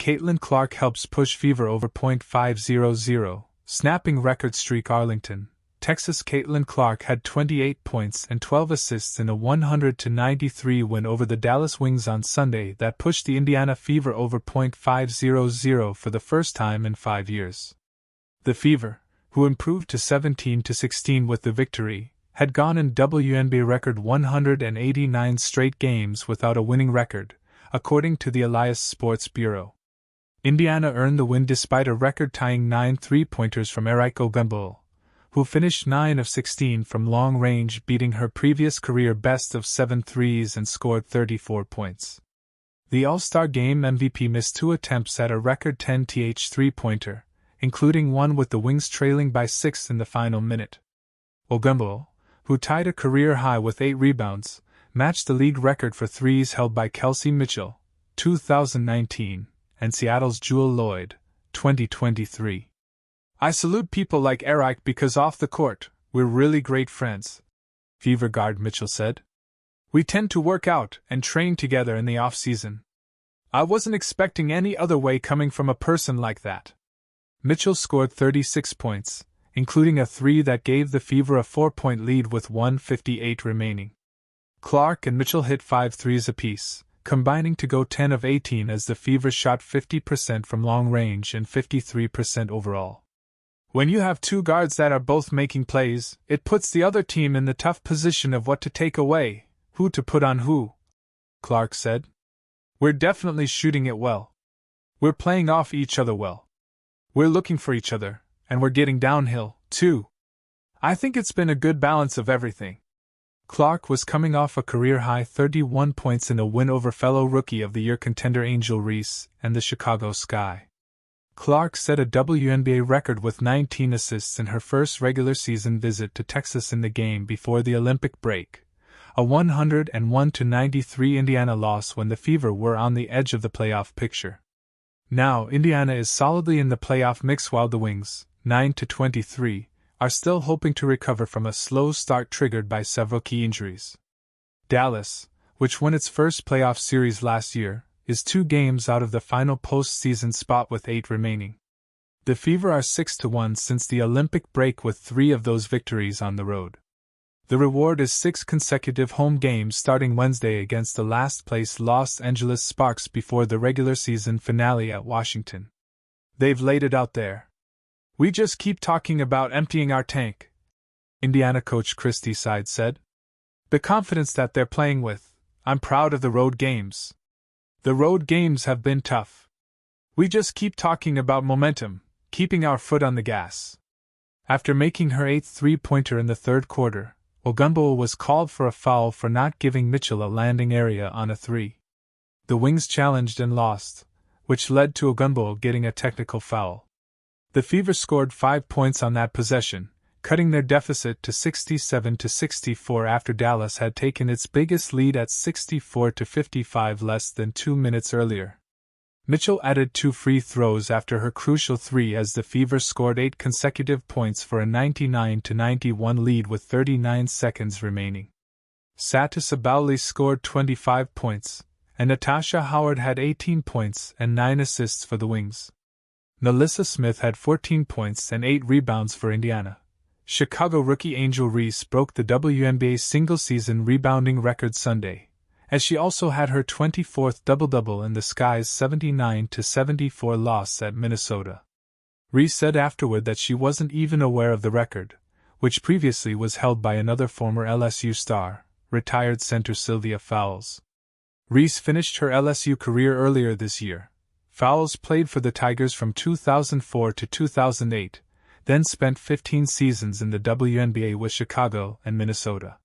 Caitlin Clark helps push Fever over .500, snapping record streak. Arlington, Texas. Caitlin Clark had 28 points and 12 assists in a 100-93 win over the Dallas Wings on Sunday that pushed the Indiana Fever over .500 for the first time in 5 years. The Fever, who improved to 17-16 with the victory, had gone in WNBA-record 189 straight games without a winning record, according to the Elias Sports Bureau. Indiana earned the win despite a record-tying 9 three-pointers from Arike Ogunbowale, who finished 9 of 16 from long range, beating her previous career best of 7 threes and scored 34 points. The All-Star Game MVP missed 2 attempts at a record 10 three-pointer, including one with the Wings trailing by 6 in the final minute. Ogunbowale, who tied a career high with 8 rebounds, matched the league record for threes held by Kelsey Mitchell, 2019, and Seattle's Jewell Loyd, 2023. "I salute people like Arike because off the court, we're really great friends," Fever guard Mitchell said. "We tend to work out and train together in the off-season. I wasn't expecting any other way coming from a person like that." Mitchell scored 36 points, including a 3 that gave the Fever a 4-point lead with 1:58 remaining. Clark and Mitchell hit 5 threes apiece, combining to go 10 of 18 as the Fever shot 50% from long range and 53% overall. "When you have 2 guards that are both making plays, it puts the other team in the tough position of what to take away, who to put on who," Clark said. "We're definitely shooting it well. We're playing off each other well. We're looking for each other, and we're getting downhill, too. I think it's been a good balance of everything." Clark was coming off a career-high 31 points in a win over fellow Rookie of the Year contender Angel Reese and the Chicago Sky. Clark set a WNBA record with 19 assists in her first regular season visit to Texas in the game before the Olympic break, a 101-93 Indiana loss when the Fever were on the edge of the playoff picture. Now Indiana is solidly in the playoff mix while the Wings, 9-23, are still hoping to recover from a slow start triggered by several key injuries. Dallas, which won its first playoff series last year, is 2 games out of the final postseason spot with 8 remaining. The Fever are 6-1 since the Olympic break with 3 of those victories on the road. The reward is 6 consecutive home games starting Wednesday against the last-place Los Angeles Sparks before the regular season finale at Washington. "They've laid it out there. We just keep talking about emptying our tank," Indiana coach Christy Side said. "The confidence that they're playing with, I'm proud of the road games. The road games have been tough. We just keep talking about momentum, keeping our foot on the gas." After making her 8th three-pointer in the third quarter, Ogunbowale was called for a foul for not giving Mitchell a landing area on a 3. The Wings challenged and lost, which led to Ogunbowale getting a technical foul. The Fever scored 5 points on that possession, cutting their deficit to 67-64 after Dallas had taken its biggest lead at 64-55 less than 2 minutes earlier. Mitchell added 2 free throws after her crucial 3 as the Fever scored 8 consecutive points for a 99-91 lead with 39 seconds remaining. Satis Abowley scored 25 points, and Natasha Howard had 18 points and 9 assists for the Wings. Nalissa Smith had 14 points and 8 rebounds for Indiana. Chicago rookie Angel Reese broke the WNBA single-season rebounding record Sunday, as she also had her 24th double-double in the Sky's 79-74 loss at Minnesota. Reese said afterward that she wasn't even aware of the record, which previously was held by another former LSU star, retired center Sylvia Fowles. Reese finished her LSU career earlier this year. Fowles played for the Tigers from 2004 to 2008, then spent 15 seasons in the WNBA with Chicago and Minnesota.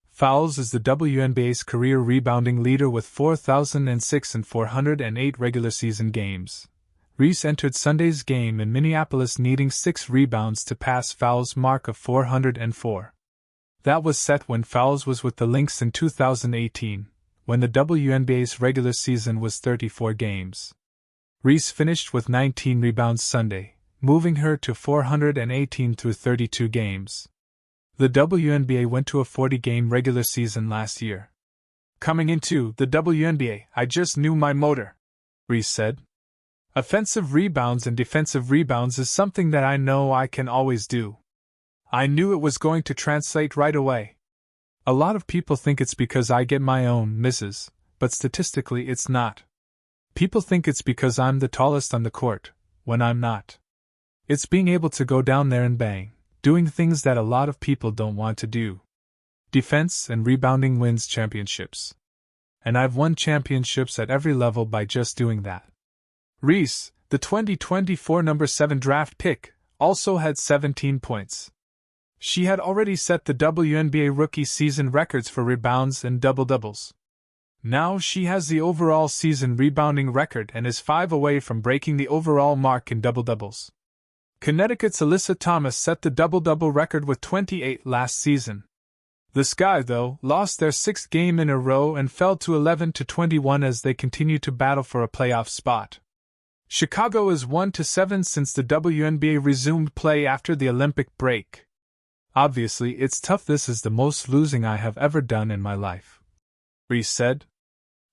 Fowles is the WNBA's career rebounding leader with 4,006 and 408 regular season games. Reese entered Sunday's game in Minneapolis needing 6 rebounds to pass Fowles' mark of 404. That was set when Fowles was with the Lynx in 2018, when the WNBA's regular season was 34 games. Reese finished with 19 rebounds Sunday, moving her to 418 through 32 games. The WNBA went to a 40-game regular season last year. "Coming into the WNBA, I just knew my motor," Reese said. Offensive rebounds and defensive rebounds is something that I know I can always do. I knew it was going to translate right away. A lot of people think it's because I get my own misses, but statistically it's not. People think it's because I'm the tallest on the court, when I'm not. It's being able to go down there and bang, doing things that a lot of people don't want to do. Defense and rebounding wins championships. And I've won championships at every level by just doing that. Reese, the 2024 number 7 draft pick, also had 17 points. She had already set the WNBA rookie season records for rebounds and double-doubles. Now she has the overall season rebounding record and is 5 away from breaking the overall mark in double-doubles. Connecticut's Alyssa Thomas set the double-double record with 28 last season. The Sky, though, lost their 6th game in a row and fell to 11-21 as they continue to battle for a playoff spot. Chicago is 1-7 since the WNBA resumed play after the Olympic break. Obviously, it's tough. This is the most losing I have ever done in my life, Reese said.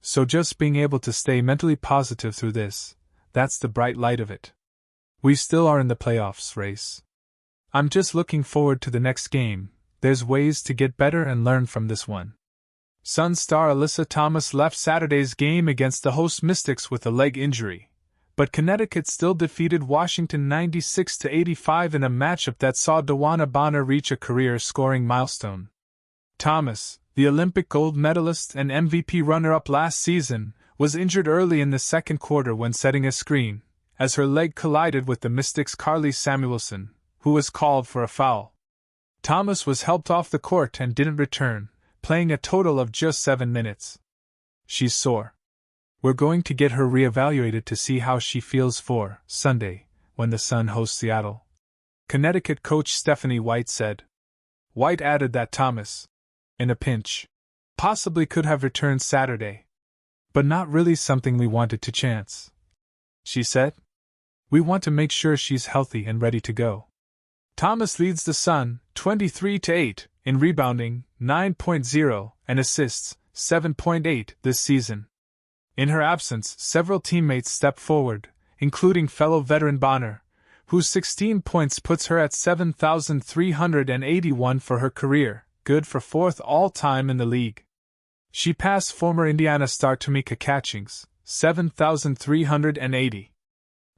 So just being able to stay mentally positive through this, that's the bright light of it. We still are in the playoffs race. I'm just looking forward to the next game. There's ways to get better and learn from this one. Sun star Alyssa Thomas left Saturday's game against the host Mystics with a leg injury. But Connecticut still defeated Washington 96-85 in a matchup that saw DeWanna Bonner reach a career-scoring milestone. Thomas, the Olympic gold medalist and MVP runner-up last season, was injured early in the second quarter when setting a screen, as her leg collided with the Mystics' Carly Samuelson, who was called for a foul. Thomas was helped off the court and didn't return, playing a total of just 7 minutes. She's sore. We're going to get her reevaluated to see how she feels for Sunday, when the Sun hosts Seattle. Connecticut coach Stephanie White said. White added that Thomas, in a pinch, possibly could have returned Saturday. But not really something we wanted to chance. She said. We want to make sure she's healthy and ready to go. Thomas leads the Sun, 23-8, in rebounding, 9.0, and assists, 7.8, this season. In her absence, several teammates stepped forward, including fellow veteran Bonner, whose 16 points puts her at 7,381 for her career, good for 4th all-time in the league. She passed former Indiana star Tamika Catchings, 7,380.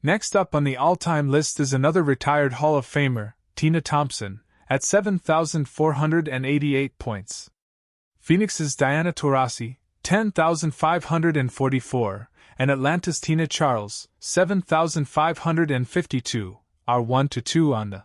Next up on the all-time list is another retired Hall of Famer, Tina Thompson, at 7,488 points. Phoenix's Diana Taurasi, 10,544, and Atlanta's Tina Charles, 7,552, are 1-2 on the